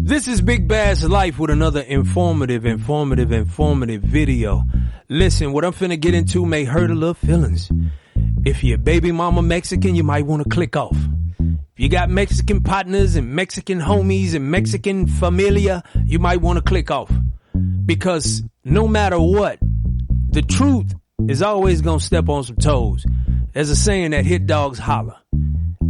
This is Big Bad's Life with another informative video. Listen, what I'm finna get into may hurt a little feelings. If you're baby mama Mexican, you might want to click off. If you got Mexican partners and Mexican homies and Mexican familia, you might want to click off. Because no matter what, the truth is always gonna step on some toes. There's a saying that hit dogs holler.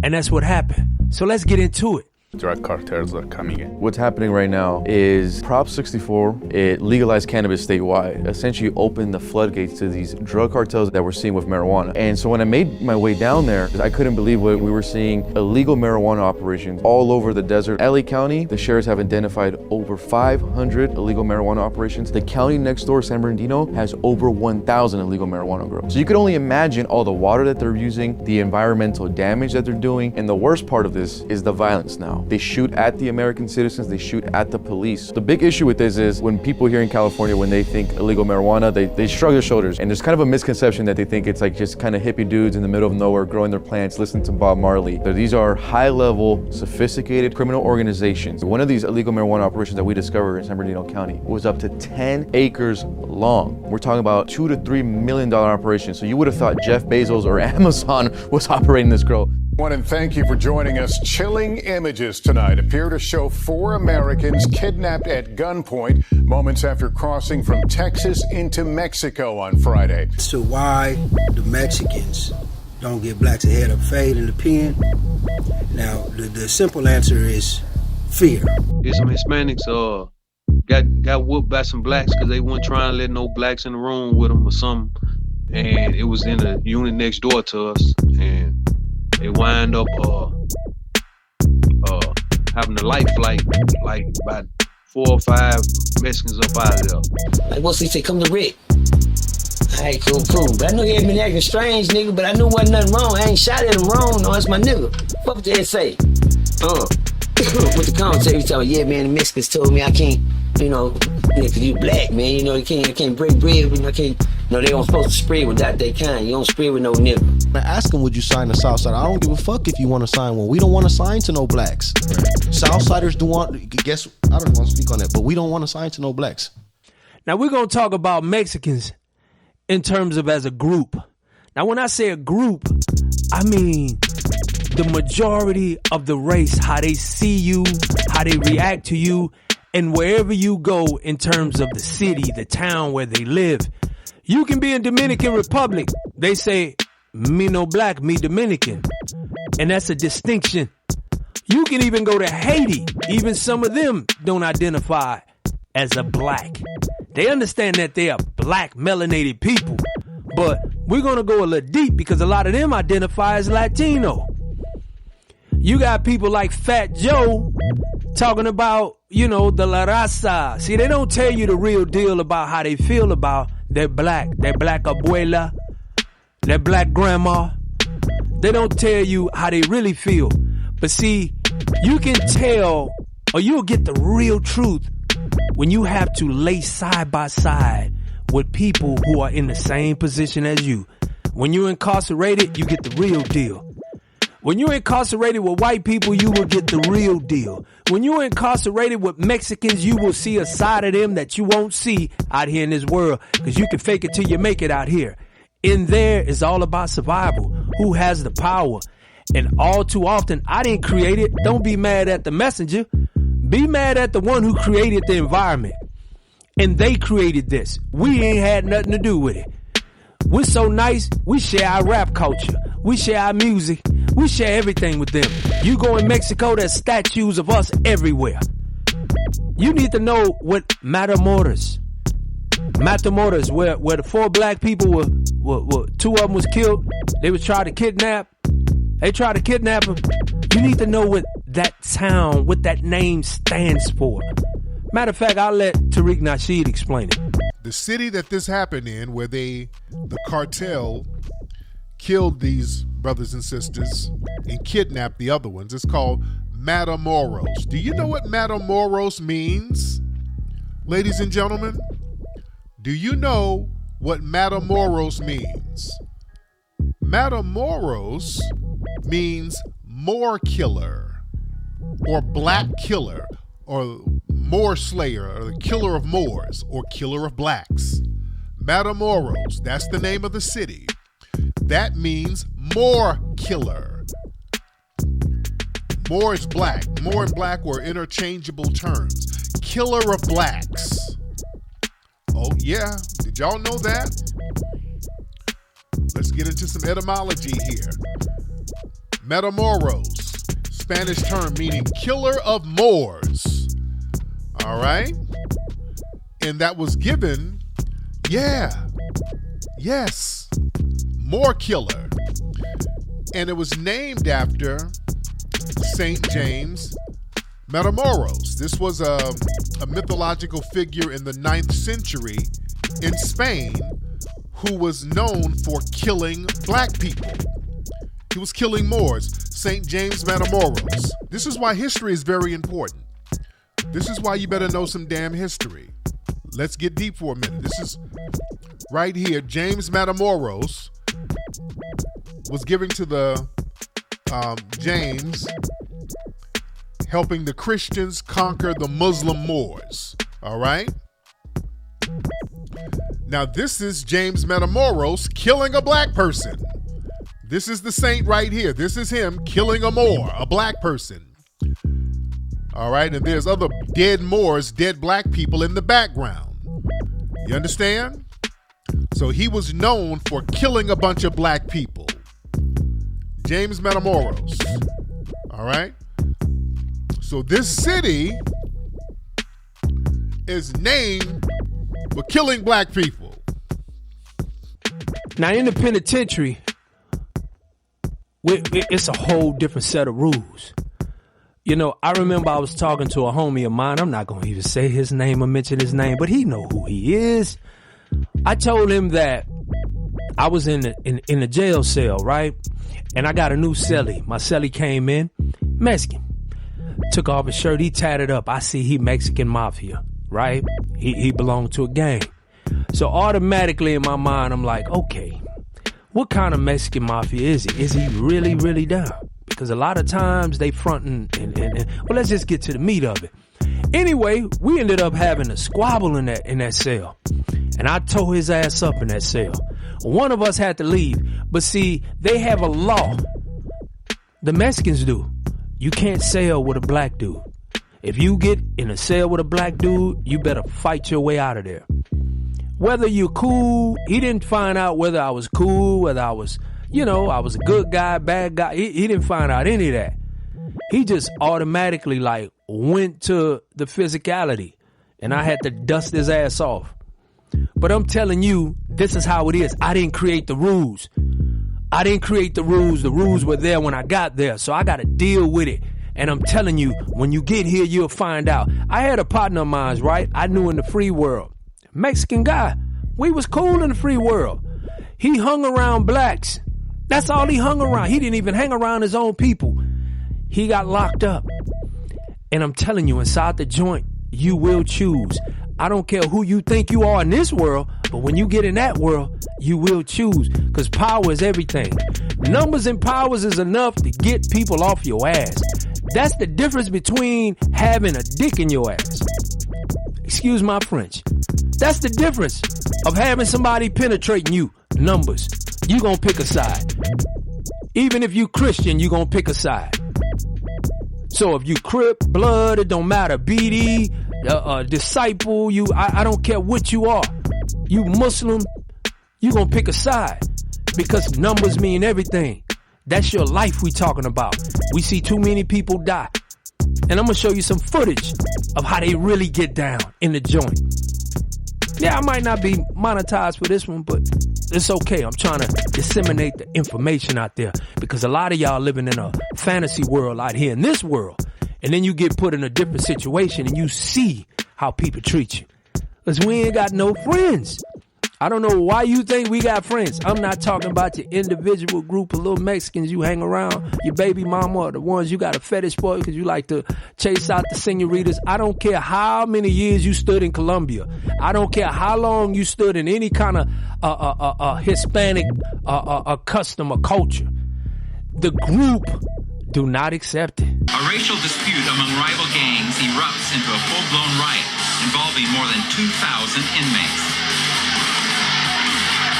And that's what happened. So let's get into it. Drug cartels are coming in. What's happening right now is Prop 64, it legalized cannabis statewide, essentially opened the floodgates to these drug cartels that we're seeing with marijuana. And so when I made my way down there, I couldn't believe what we were seeing: illegal marijuana operations all over the desert. LA County, the sheriffs have identified over 500 illegal marijuana operations. The county next door, San Bernardino, has over 1,000 illegal marijuana grows. So you could only imagine all the water that they're using, the environmental damage that they're doing, and the worst part of this is the violence now. They shoot at the American citizens, they shoot at the police. The big issue with this is when people here in California, when they think illegal marijuana, they shrug their shoulders. And there's kind of a misconception that they think it's like just kind of hippie dudes in the middle of nowhere growing their plants, listening to Bob Marley. These are high-level, sophisticated criminal organizations. One of these illegal marijuana operations that we discovered in San Bernardino County was up to 10 acres long. We're talking about $2 to $3 million operations. So you would have thought Jeff Bezos or Amazon was operating this grow. And thank you for joining us. Chilling images tonight appear to show 4 Americans kidnapped at gunpoint moments after crossing from Texas into Mexico on Friday. So why the Mexicans don't get blacks ahead of fade in the pen? Now, the simple answer is fear. Some Hispanics got whooped by some blacks because they weren't trying to let no blacks in the room with them or something. And it was in a unit next door to us. And they wind up having a light flight, like about 4 or 5 Mexicans up out of there. Like once they say, come to Rick. Alright, cool. But I knew he had been acting strange, nigga, but I knew wasn't nothing wrong. I ain't shot at him wrong. No, that's my nigga. Fuck what they say. With the commentary, he told me, yeah, man, the Mexicans told me I can't, cause you black, man, I can't break bread, they don't supposed to spread without their kind. You don't spread with no nigga. I ask them, would you sign the Southside? I don't give a fuck if you want to sign one. We don't want to sign to no blacks. Southsiders do want, I don't want to speak on that, but we don't want to sign to no blacks. Now we're going to talk about Mexicans in terms of as a group. Now when I say a group, I mean the majority of the race, how they see you, how they react to you, and wherever you go in terms of the city, the town where they live. You can be in Dominican Republic. They say, me no black, me Dominican. And that's a distinction. You can even go to Haiti. Even some of them don't identify as a black. They understand that they are black melanated people. But we're going to go a little deep because a lot of them identify as Latino. You got people like Fat Joe talking about, the La Raza. See, they don't tell you the real deal about how they feel about their black abuela, their black grandma. They don't tell you how they really feel. But see, you can tell, or you'll get the real truth when you have to lay side by side with people who are in the same position as you. When you're incarcerated, you get the real deal. When you're incarcerated with white people, you will get the real deal. When you're incarcerated with Mexicans, you will see a side of them that you won't see out here in this world, because you can fake it till you make it out here. In there is all about survival. Who has the power? And all too often, I didn't create it. Don't be mad at the messenger. Be mad at the one who created the environment. And they created this. We ain't had nothing to do with it. We're so nice, we share our rap culture. We share our music. We share everything with them. You go in Mexico, there's statues of us everywhere. You need to know what Matamoros, where the 4 black people were 2 of them was killed. They was trying to kidnap. They tried to kidnap him. You need to know what that town, what that name stands for. Matter of fact, I'll let Tariq Nasheed explain it. The city that this happened in, where the cartel killed these brothers and sisters and kidnapped the other ones, it's called Matamoros. Do you know what Matamoros means? Ladies and gentlemen, do you know what Matamoros means? Matamoros means Moor killer or black killer. or Moor slayer, or the killer of Moors, or killer of blacks. Matamoros, that's the name of the city. That means Moor killer. Moor is black. Moor and black were interchangeable terms. Killer of blacks. Oh yeah, did y'all know that? Let's get into some etymology here. Matamoros, Spanish term meaning killer of Moors. All right? And that was given, yes, Moor killer. And it was named after St. James Matamoros. This was a mythological figure in the 9th century in Spain who was known for killing black people. He was killing Moors. St. James Matamoros. This is why history is very important. This is why you better know some damn history. Let's get deep for a minute. This is right here. James Matamoros was giving to the James, helping the Christians conquer the Muslim Moors. All right? Now, this is James Matamoros killing a black person. This is the saint right here. This is him killing a Moor, a black person. All right? And there's other dead Moors, dead black people in the background. You understand? So he was known for killing a bunch of black people. James Matamoros. All right? So this city is named for killing black people. Now, in the penitentiary, it's a whole different set of rules. You know, I remember I was talking to a homie of mine. I'm not going to even say his name or mention his name, but he know who he is. I told him that I was in the jail cell, right? And I got a new cellie. My cellie came in, Mexican. Took off his shirt, he tatted up. I see he Mexican mafia, right? He belonged to a gang. So automatically in my mind, I'm like, okay, what kind of Mexican mafia is he? Is he really, really down? Because a lot of times they frontin' and well, let's just get to the meat of it. Anyway, we ended up having a squabble in that cell. And I tore his ass up in that cell. One of us had to leave. But see, they have a law. The Mexicans do. You can't sell with a black dude. If you get in a cell with a black dude, you better fight your way out of there. Whether you're cool, he didn't find out whether I was cool, whether I was, I was a good guy, bad guy. He didn't find out any of that. He just automatically went to the physicality, and I had to dust his ass off. But I'm telling you, this is how it is. I didn't create the rules. The rules were there when I got there, so I got to deal with it. And I'm telling you, when you get here, you'll find out. I had a partner of mine, right? I knew in the free world. Mexican guy. We was cool in the free world. He hung around blacks. That's all he hung around. He didn't even hang around his own people. He got locked up. And I'm telling you, inside the joint, you will choose. I don't care who you think you are in this world, but when you get in that world, you will choose. Because power is everything. Numbers and powers is enough to get people off your ass. That's the difference between having a dick in your ass. Excuse my French. That's the difference of having somebody penetrating you. Numbers. You gonna pick a side. Even if you Christian, you gonna pick a side. So if you Crip, Blood, it don't matter. BD, disciple, I don't care what you are. You Muslim, you gonna pick a side. Because numbers mean everything. That's your life we talking about. We see too many people die. And I'm gonna show you some footage of how they really get down in the joint. Yeah, I might not be monetized for this one, but it's okay. I'm trying to disseminate the information out there because a lot of y'all living in a fantasy world out here in this world. And then you get put in a different situation and you see how people treat you. Because we ain't got no friends. I don't know why you think we got friends. I'm not talking about your individual group of little Mexicans you hang around, your baby mama, or the ones you got a fetish for because you like to chase out the senoritas. I don't care how many years you stood in Colombia. I don't care how long you stood in any kind of Hispanic custom or culture. The group Do not accept it. A racial dispute among rival gangs erupts into a full-blown riot involving more than 2,000 inmates.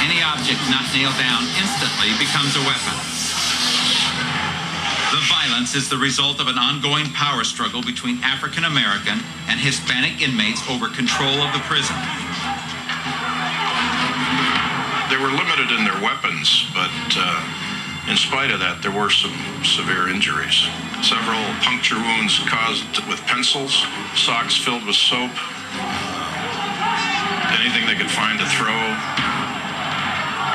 Any object not nailed down instantly becomes a weapon. The violence is the result of an ongoing power struggle between African American and Hispanic inmates over control of the prison. They were limited in their weapons, but in spite of that, there were some severe injuries. Several puncture wounds caused with pencils, socks filled with soap, anything they could find to throw.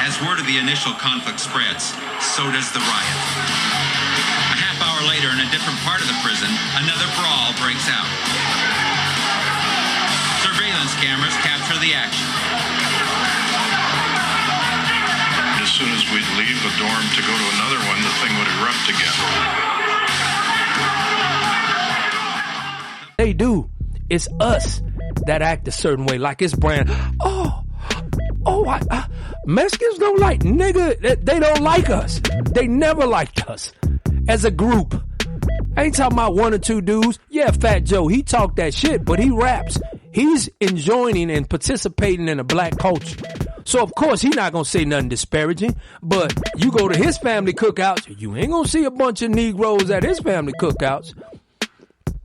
As word of the initial conflict spreads, so does the riot. A half hour later, in a different part of the prison, another brawl breaks out. Surveillance cameras capture the action. As soon as we'd leave the dorm to go to another one, the thing would erupt again. They do. It's us that act a certain way, like it's brand. Mexicans don't like nigga. They don't like us. They never liked us as a group. I ain't talking about one or two dudes. Yeah, Fat Joe, he talk that shit, but he raps. He's enjoining and participating in a black culture. So, of course, he's not going to say nothing disparaging. But you go to his family cookouts, you ain't going to see a bunch of Negroes at his family cookouts.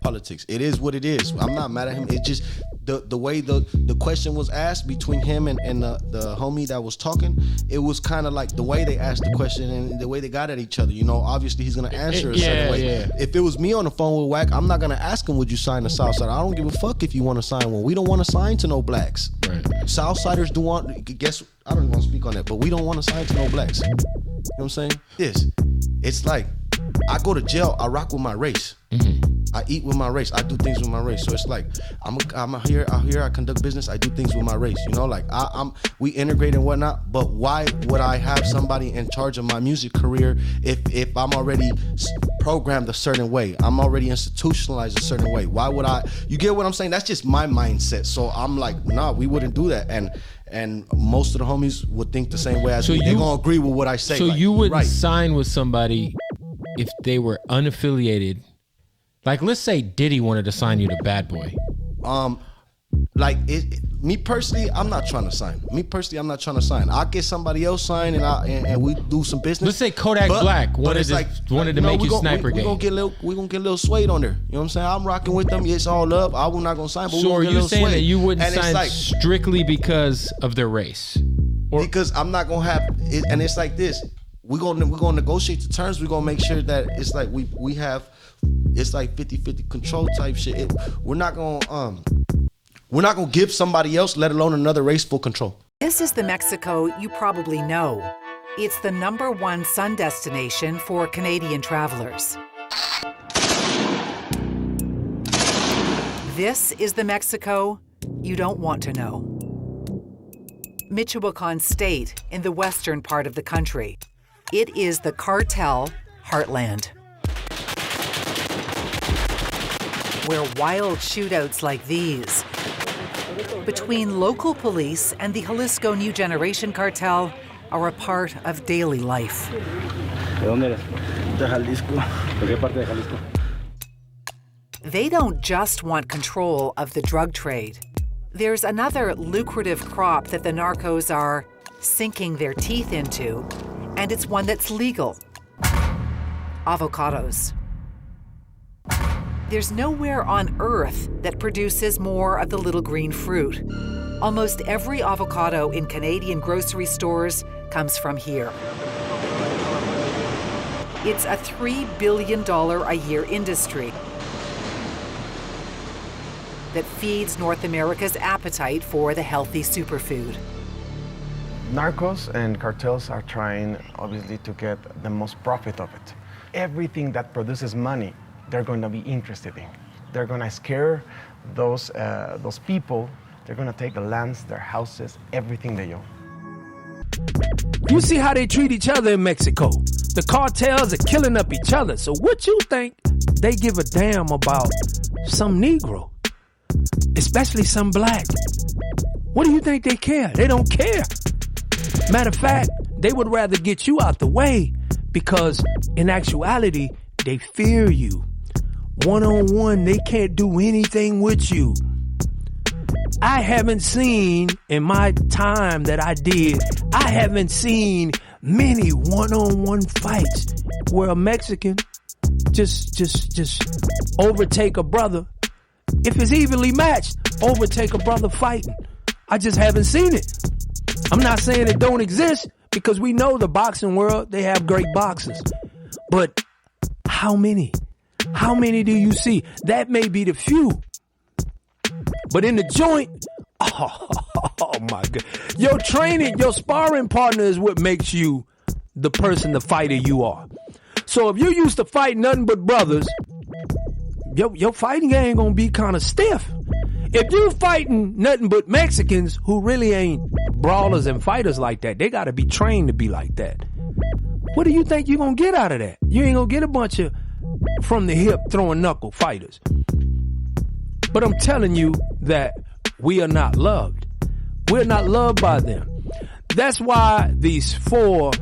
Politics. It is what it is. I'm not mad at him. It's just the way the question was asked between him and the homie that was talking. It was kind of like the way they asked the question and the way they got at each other. You know, obviously he's going to answer a certain way. Yeah. If it was me on the phone with Wack, I'm not going to ask him, would you sign the Southside? I don't give a fuck if you want to sign one. We don't want to sign to no blacks. Right. Southsiders do want, I don't even want to speak on that, but we don't want to sign to no blacks. You know what I'm saying? It's like, I go to jail, I rock with my race. Mm-hmm. I eat with my race. I do things with my race. So it's like I'm here. I conduct business. I do things with my race. You know, like we integrate and whatnot. But why would I have somebody in charge of my music career if I'm already programmed a certain way? I'm already institutionalized a certain way. Why would I? You get what I'm saying? That's just my mindset. So I'm like, nah, we wouldn't do that. And most of the homies would think the same way as me. They're gonna agree with what I say. So like, you wouldn't sign with somebody if they were unaffiliated. Like, let's say Diddy wanted to sign you to Bad Boy. Me personally, I'm not trying to sign. I'll get somebody else signed and we do some business. Let's say Kodak Black wanted to make you Sniper Gang. We're gonna get a little Suede on there. You know what I'm saying? I'm rocking with them. It's all up. I'm not gonna sign, but so we're gonna get a little Suede. So are you saying that you wouldn't sign strictly because of their race? Because I'm not gonna have it, and it's like this. We're gonna negotiate the terms. We're gonna make sure that it's like we have. It's like 50-50 control type shit. We're not gonna give somebody else, let alone another race, full control. This is the Mexico you probably know. It's the #1 sun destination for Canadian travelers. This is the Mexico you don't want to know. Michoacan State in the western part of the country. It is the cartel heartland, where wild shootouts like these between local police and the Jalisco New Generation Cartel are a part of daily life. They don't just want control of the drug trade. There's another lucrative crop that the narcos are sinking their teeth into, and it's one that's legal: avocados. There's nowhere on earth that produces more of the little green fruit. Almost every avocado in Canadian grocery stores comes from here. It's a $3 billion a year industry that feeds North America's appetite for the healthy superfood. Narcos and cartels are trying, obviously, to get the most profit of it. Everything that produces money, they're going to be interested in. They're going to scare those people. They're going to take the lands, their houses, everything they own. You see how they treat each other in Mexico. The cartels are killing up each other. So what you think they give a damn about some Negro? Especially some black. What do you think they care? They don't care. Matter of fact, they would rather get you out the way because in actuality, They fear you. One-on-one, they can't do anything with you. I haven't seen, in my time that I did, I haven't seen many one-on-one fights where a Mexican just overtake a brother. If it's evenly matched, overtake a brother fighting. I just haven't seen it. I'm not saying it don't exist, because we know the boxing world, they have great boxers. But how many? How many do you see? That may be the few. But in the joint, oh my God. Your training, your sparring partner is what makes you the person, the fighter you are. So if you used to fight nothing but brothers, your fighting game gonna be kind of stiff. If you fighting nothing but Mexicans who really ain't brawlers and fighters like that, they gotta be trained to be like that. What do you think you're gonna get out of that? You ain't gonna get a bunch of from the hip throwing knuckle fighters. But I'm telling you that we are not loved. We're not loved by them. That's why these 4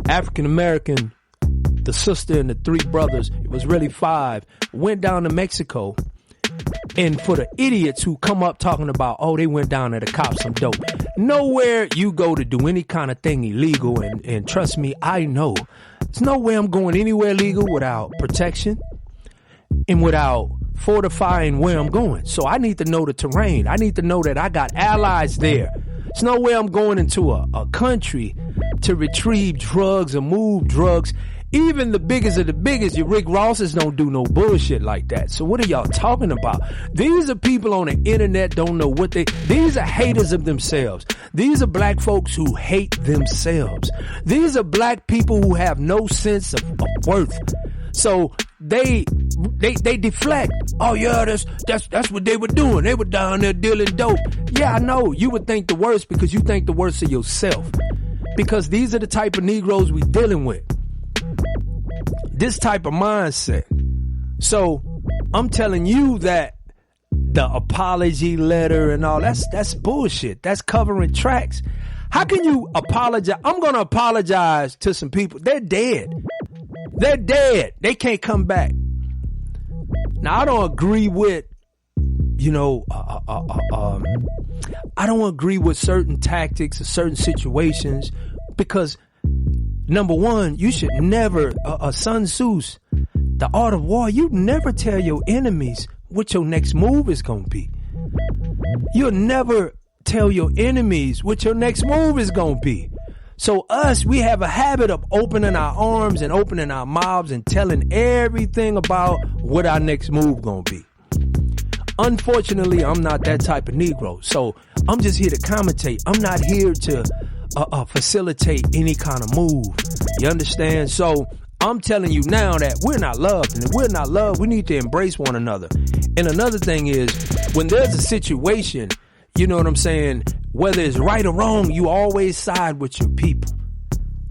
African American, the sister and the 3 brothers, it was really 5, went down to Mexico. And for the idiots who come up talking about, oh, they went down there to cop some dope. Nowhere you go to do any kind of thing illegal, and trust me, I know. There's no way I'm going anywhere legal without protection and without fortifying where I'm going. So I need to know the terrain. I need to know that I got allies there. There's no way I'm going into a country to retrieve drugs or move drugs. Even the biggest of the biggest, your Rick Rosses don't do no bullshit like that. So what are y'all talking about? These are people on the internet don't know what these are haters of themselves. These are black folks who hate themselves. These are black people who have no sense of worth. So they deflect. Oh yeah, that's what they were doing. They were down there dealing dope. Yeah, I know. You would think the worst because you think the worst of yourself. Because these are the type of Negroes we dealing with. This type of mindset. So I'm telling you that the apology letter and all that's bullshit. That's covering tracks. How can you apologize? I'm gonna apologize to some people. They're dead. They're dead. They can't come back. Now I don't agree with, I don't agree with certain tactics or certain situations because, number one, you should never, Sun Tzu's, The Art of War, you never tell your enemies what your next move is going to be. You'll never tell your enemies what your next move is going to be. So we have a habit of opening our arms and opening our mouths and telling everything about what our next move going to be. Unfortunately, I'm not that type of Negro. So I'm just here to commentate. I'm not here to facilitate any kind of move. You understand? So I'm telling you now that we're not loved. And if we're not loved, we need to embrace one another. And another thing is, when there's a situation, you know what I'm saying, whether it's right or wrong, you always side with your people.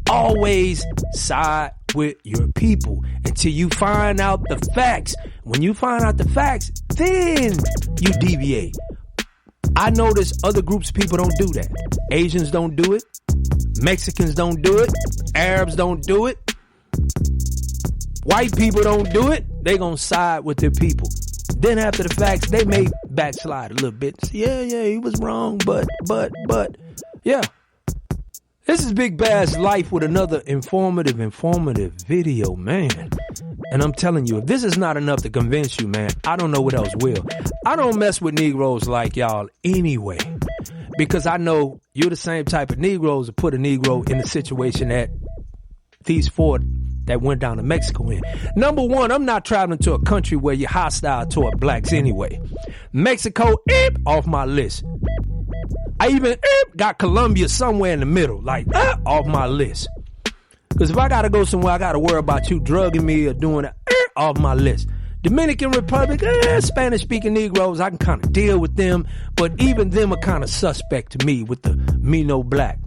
Always side with your people until you find out the facts. When you find out the facts, then you deviate. I notice other groups of people don't do that. Asians don't do it. Mexicans don't do it. Arabs don't do it. White people don't do it. They gonna side with their people. Then after the facts, they may backslide a little bit. Yeah, he was wrong, but, yeah. This is Big Bass Life with another informative video, man. And I'm telling you, if this is not enough to convince you, man, I don't know what else will. I don't mess with Negroes like y'all anyway, because I know you're the same type of Negroes that put a Negro in the situation that these 4 that went down to Mexico in. Number one, I'm not traveling to a country where you're hostile toward blacks anyway. Mexico, off my list. I even got Colombia somewhere in the middle, like off my list. Because if I got to go somewhere, I got to worry about you drugging me or doing that, off my list. Dominican Republic, Spanish-speaking Negroes, I can kind of deal with them, but even them are kind of suspect to me with the me no black.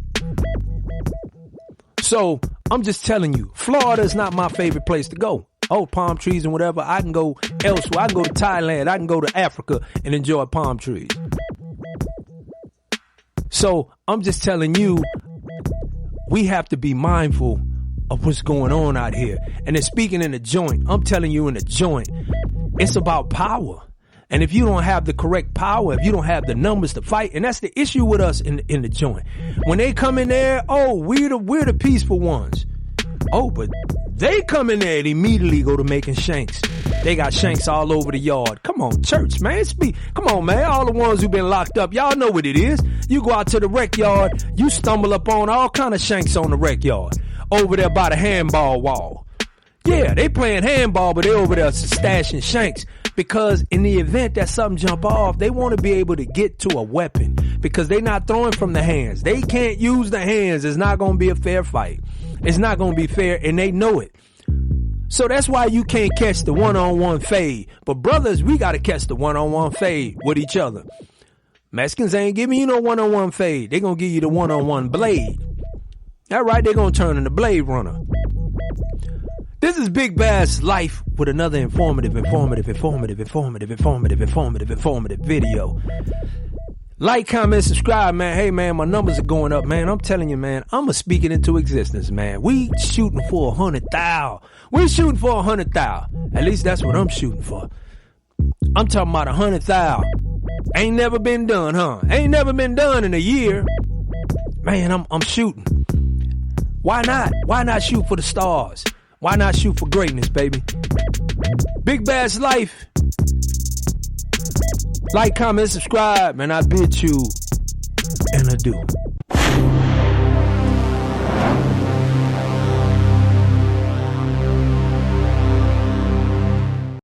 So I'm just telling you, Florida is not my favorite place to go. Oh, palm trees and whatever. I can go elsewhere. I can go to Thailand. I can go to Africa and enjoy palm trees. So I'm just telling you, we have to be mindful of what's going on out here. And then speaking in the joint, I'm telling you in the joint, it's about power. And if you don't have the correct power, if you don't have the numbers to fight, and that's the issue with us in the joint. When they come in there, oh, we're the peaceful ones. Oh, but they come in there and immediately go to making shanks. They got shanks all over the yard. Come on, church, man. Come on, man. All the ones who've been locked up, y'all know what it is. You go out to the rec yard, you stumble upon all kind of shanks on the rec yard. Over there by the handball wall. Yeah, they playing handball, but they over there stashing shanks. Because in the event that something jump off, they want to be able to get to a weapon. Because they not throwing from the hands. They can't use the hands. It's not going to be a fair fight. It's not going to be fair, and they know it. So that's why you can't catch the one-on-one fade. But brothers, we got to catch the one-on-one fade with each other. Mexicans ain't giving you no one-on-one fade. They going to give you the one-on-one blade. That right, they're going to turn into Blade Runner. This is Big Bass Life with another informative video. Like, comment, subscribe, man. Hey, man, my numbers are going up, man. I'm telling you, man, I'm going to speak it into existence, man. We shooting for 100,000. We shooting for 100,000. At least that's what I'm shooting for. I'm talking about 100,000. Ain't never been done, huh? Ain't never been done in a year. Man, I'm shooting. Why not? Why not shoot for the stars? Why not shoot for greatness, baby? Big Bass Life. Like, comment, subscribe, and I bid you an adieu.